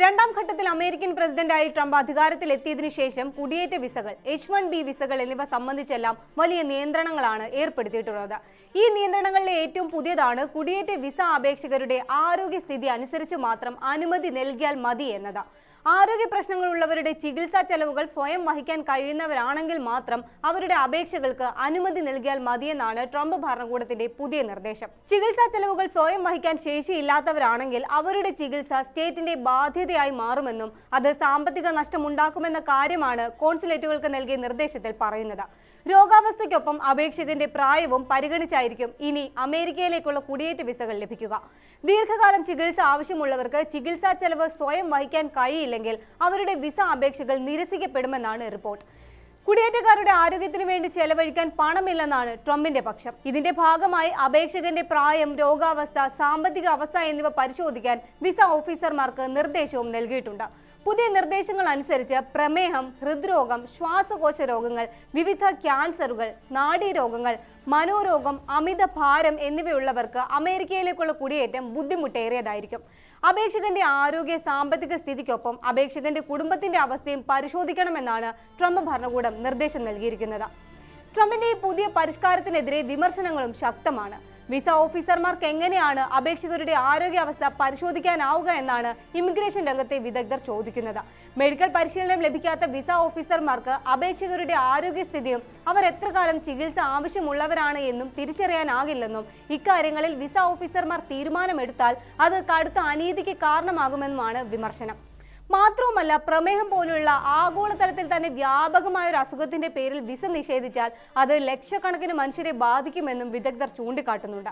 രണ്ടാം ഘട്ടത്തിൽ അമേരിക്കൻ പ്രസിഡന്റായി ട്രംപ് അധികാരത്തിലെത്തിയതിനു ശേഷം കുടിയേറ്റ വിസകൾ, H-1B വിസകൾ എന്നിവ സംബന്ധിച്ചെല്ലാം വലിയ നിയന്ത്രണങ്ങളാണ് ഏർപ്പെടുത്തിയിട്ടുള്ളത്. ഈ നിയന്ത്രണങ്ങളിലെ ഏറ്റവും പുതിയതാണ് കുടിയേറ്റ വിസ അപേക്ഷകരുടെ ആരോഗ്യസ്ഥിതി അനുസരിച്ച് മാത്രം അനുമതി നൽകിയാൽ മതി എന്നത്. ആരോഗ്യ പ്രശ്നങ്ങളുള്ളവരുടെ ചികിത്സാ ചെലവുകൾ സ്വയം വഹിക്കാൻ കഴിയുന്നവരാണെങ്കിൽ മാത്രം അവരുടെ അപേക്ഷകൾക്ക് അനുമതി നൽകിയാൽ മതിയെന്നാണ് ട്രംപ് ഭരണകൂടത്തിന്റെ പുതിയ നിർദ്ദേശം. ചികിത്സാ ചെലവുകൾ സ്വയം വഹിക്കാൻ ശേഷിയില്ലാത്തവരാണെങ്കിൽ അവരുടെ ചികിത്സ സ്റ്റേറ്റിന്റെ ബാധ്യതയായി മാറുമെന്നും അത് സാമ്പത്തിക നഷ്ടമുണ്ടാക്കുമെന്ന കാര്യമാണ് കോൺസുലേറ്റുകൾക്ക് നൽകിയ നിർദ്ദേശത്തിൽ പറയുന്നത്. രോഗാവസ്ഥയ്ക്കൊപ്പം അപേക്ഷകന്റെ പ്രായവും പരിഗണിച്ചായിരിക്കും ഇനി അമേരിക്കയിലേക്കുള്ള കുടിയേറ്റ വിസകൾ ലഭിക്കുക. ദീർഘകാലം ചികിത്സ ആവശ്യമുള്ളവർക്ക് ചികിത്സാ ചെലവ് സ്വയം വഹിക്കാൻ കഴിയില്ലെങ്കിൽ അവരുടെ വിസ അപേക്ഷകൾ നിരസിക്കപ്പെടുമെന്നാണ് റിപ്പോർട്ട്. കുടിയേറ്റക്കാരുടെ ആരോഗ്യത്തിനു വേണ്ടി ചെലവഴിക്കാൻ പണമില്ലെന്നാണ് ട്രംപിന്റെ പക്ഷം. ഇതിന്റെ ഭാഗമായി അപേക്ഷകന്റെ പ്രായം, രോഗാവസ്ഥ, സാമ്പത്തിക അവസ്ഥ എന്നിവ പരിശോധിക്കാൻ വിസ ഓഫീസർമാർക്ക് നിർദ്ദേശവും നൽകിയിട്ടുണ്ട്. പുതിയ നിർദ്ദേശങ്ങൾ അനുസരിച്ച് പ്രമേഹം, ഹൃദ്രോഗം, ശ്വാസകോശ രോഗങ്ങൾ, വിവിധ ക്യാൻസറുകൾ, നാഡീരോഗങ്ങൾ, മനോരോഗം, അമിത ഭാരം എന്നിവയുള്ളവർക്ക് അമേരിക്കയിലേക്കുള്ള കുടിയേറ്റം ബുദ്ധിമുട്ടേറിയതായിരിക്കും. അപേക്ഷകന്റെ ആരോഗ്യ സാമ്പത്തിക സ്ഥിതിക്കൊപ്പം അപേക്ഷകന്റെ കുടുംബത്തിന്റെ അവസ്ഥയും പരിശോധിക്കണമെന്നാണ് ട്രംപ് ഭരണകൂടം നിർദ്ദേശം നൽകിയിരിക്കുന്നത്. ട്രംപിന്റെ ഈ പുതിയ പരിഷ്കാരത്തിനെതിരെ വിമർശനങ്ങളും ശക്തമാണ്. വിസ ഓഫീസർമാർക്ക് എങ്ങനെയാണ് അപേക്ഷകരുടെ ആരോഗ്യാവസ്ഥ പരിശോധിക്കാനാവുക എന്നാണ് ഇമിഗ്രേഷൻ രംഗത്തെ വിദഗ്ധർ ചോദിക്കുന്നത്. മെഡിക്കൽ പരിശീലനം ലഭിക്കാത്ത വിസ ഓഫീസർമാർക്ക് അപേക്ഷകരുടെ ആരോഗ്യസ്ഥിതിയും അവർ എത്ര കാലം ചികിത്സ ആവശ്യമുള്ളവരാണ് എന്നും തിരിച്ചറിയാനാകില്ലെന്നും ഇക്കാര്യങ്ങളിൽ വിസ ഓഫീസർമാർ തീരുമാനമെടുത്താൽ അത് കടുത്ത അനീതിക്ക് കാരണമാകുമെന്നുമാണ് വിമർശനം. മാത്രവുമല്ല, പ്രമേഹം പോലുള്ള ആഗോളതലത്തിൽ തന്നെ വ്യാപകമായ ഒരു അസുഖത്തിന്റെ പേരിൽ വിസ നിഷേധിച്ചാൽ അത് ലക്ഷക്കണക്കിന് മനുഷ്യരെ ബാധിക്കുമെന്നും വിദഗ്ധർ ചൂണ്ടിക്കാട്ടുന്നുണ്ട്.